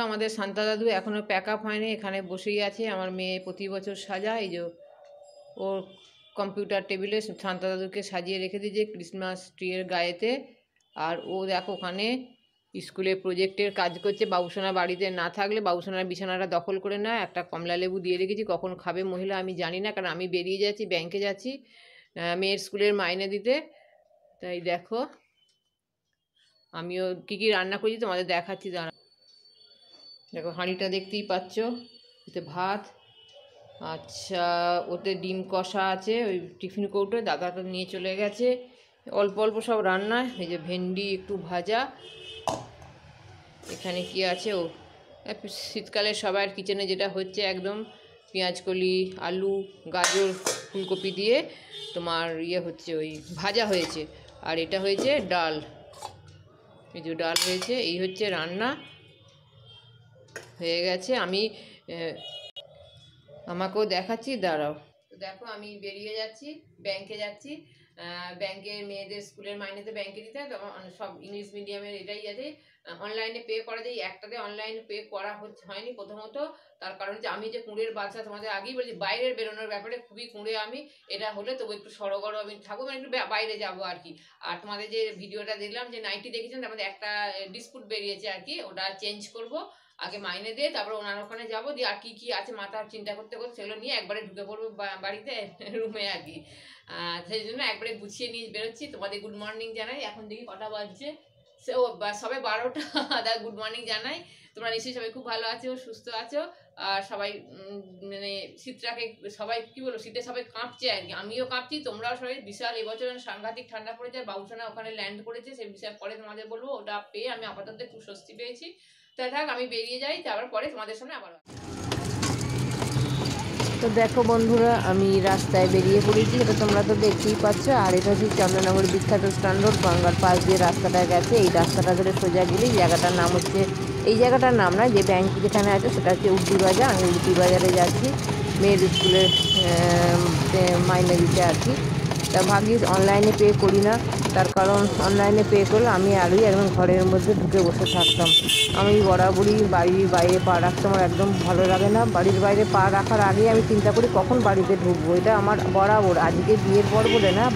বন্ধুরা, আমাদের শান্তা দাদু এখনও প্যাক আপ হয়নি, এখানে বসেই আছে। আমার মেয়ে প্রতি বছর সাজায়, এই যে ওর কম্পিউটার টেবিলে শান্তা দাদুকে সাজিয়ে রেখে দিয়েছে ক্রিসমাস ট্রিয়ের গায়েতে। আর ও দেখো ওখানে স্কুলে প্রজেক্টের কাজ করছে। বাবুসোনা বাড়িতে না থাকলে বাবুসোনার বিছানাটা দখল করে নেয়। একটা কমলা লেবু দিয়ে রেখেছি, কখন খাবে মহিলা আমি জানি না, কারণ আমি বেরিয়ে যাচ্ছি, ব্যাংকে যাচ্ছি মেয়ের স্কুলের মাইনে দিতে। তাই দেখো আমিও কী কী রান্না করেছি তোমাদের দেখাচ্ছি, দাঁড়া। দেখো হাঁড়িটা দেখতেই পাচ্ছ, এতে ভাত, আচ্ছা ওতে ডিম কষা আছে ওই টিফিন কৌটোয়, দাদা তো নিয়ে চলে গেছে। অল্প অল্প সব রান্না, এই যে ভেন্ডি একটু ভাজা। এখানে কি আছে ও শীতকালে সবার কিচেনে যেটা হচ্ছে একদম পেঁয়াজকলি, আলু, গাজর, ফুলকপি দিয়ে তোমার হচ্ছে ওই ভাজা হয়েছে। আর এটা হয়েছে ডাল, এই যে ডাল হয়েছে, এই হচ্ছে রান্না হয়ে গেছে। আমি আমাকেও দেখাচ্ছি, দাঁড়াও। তো দেখো আমি বেরিয়ে যাচ্ছি, ব্যাংকে যাচ্ছি। ব্যাংকের মেয়েদের স্কুলের মাইনেতে ব্যাংকে দিতে হয়, তখন সব ইংলিশ মিডিয়ামের এটাই আছে, অনলাইনে পে করা যায়। একটাতে অনলাইনে পে করা হয়নি প্রথমত, তার কারণ যে আমি যে কুঁড়ের বাচ্চা, তোমাদের আগেই বলছি বাইরের বেরোনোর ব্যাপারে খুবই কুঁড়ে আমি। এটা হলে তবু একটু সড়গড় আমি থাকবো, মানে একটু বাইরে যাবো আর কি। আর তোমাদের যে ভিডিওটা দেখলাম যে নাইটি দেখেছেন, তার মধ্যে একটা ডিসপুট বেরিয়েছে আর কি, ওটা চেঞ্জ করব। আগে মাইনে দিয়ে তারপর ওনার ওখানে যাবো, দিয়ে আর কি কি আছে মাথার চিন্তা করতে করতে সেগুলো নিয়ে একবারে ঢুকে পড়বো বাড়িতে রুমে আর কি। সেই জন্য একবারে গুছিয়ে নিয়ে বেরোচ্ছি। তোমাদের গুড মর্নিং জানাই। এখন দেখি কটা বাজছে, সে ও সবে 12টা। দাদা গুড মর্নিং জানাই। তোমরা নিশ্চয়ই সবাই খুব ভালো আছো, সুস্থ আছো। আর সবাই মানে শীতটাকে সবাই কি বলবো, শীতে সবাই কাঁপছে আর কি, আমিও কাঁপছি, তোমরাও সবাই। বিশাল এবছর সাংঘাতিক ঠান্ডা পড়েছে। বাবুসোনা ওখানে ল্যান্ড করেছে, সেই বিষয়ে পরে তোমাদের বলবো। ওটা পেয়ে আমি আপাতত একটু স্বস্তি পেয়েছি। তাই থাক, আমি বেরিয়ে যাই, তারপর পরে তোমাদের সামনে আবার। তো দেখো বন্ধুরা, আমি রাস্তায় বেরিয়ে পড়েছি, এটা তোমরা তো দেখতেই পাচ্ছ। আর এটা হচ্ছে চন্দ্রনগর বিখ্যাত স্ট্যান্ড রোড, গঙ্গার পাশ দিয়ে রাস্তাটা গেছে। এই রাস্তাটা ধরে সোজা গেলে জায়গাটার নাম হচ্ছে, এই জায়গাটার নাম না, যে ব্যাংক যেখানে আছে সেটা হচ্ছে উড্ডি বাজার। আমি উড্ডি বাজারে যাচ্ছি মেয়ের স্কুলের মাইনে দিতে আর কি। তা ভাগ্যিস অনলাইনে পে করি না, তার কারণ অনলাইনে পে করলে আমি আরই একদম ঘরের মধ্যে ঢুকে বসে থাকতাম। আমি বরাবরই বাড়ির বাইরে পা রাখতে আমার একদম ভালো লাগে না। বাড়ির বাইরে পা রাখার আগেই আমি চিন্তা করি কখন বাড়িতে ঢুকবো, এটা আমার বরাবর, আজকে বিয়ের পর বলে না।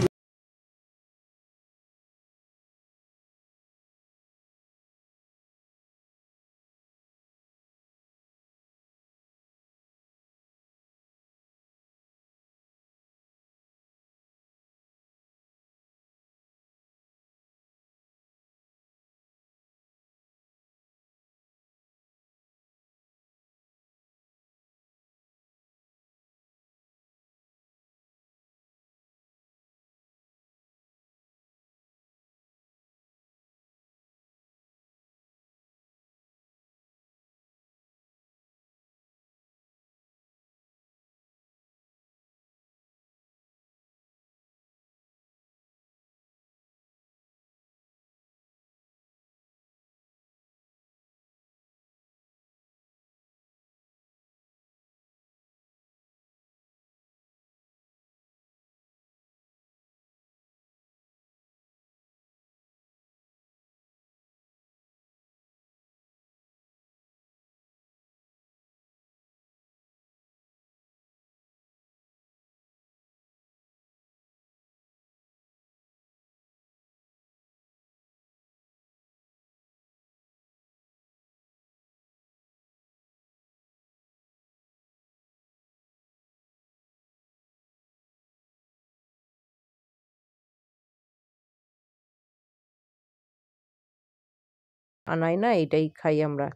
আনাই না, এটাই খাই আমরা।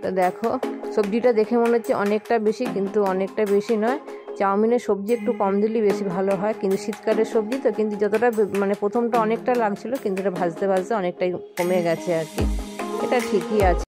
তো দেখো সবজিটা দেখে মনে হচ্ছে অনেকটা বেশি, কিন্তু অনেকটা বেশি নয়। চাউমিনের সবজি একটু কম দিলেই বেশি ভালো হয়, কিন্তু শীতকালের সবজি তো, কিন্তু যতটা মানে প্রথমটা অনেকটা লাগছিল, কিন্তু এটা ভাজতে ভাজতে অনেকটাই কমে গেছে আর কি। এটা ঠিকই আছে।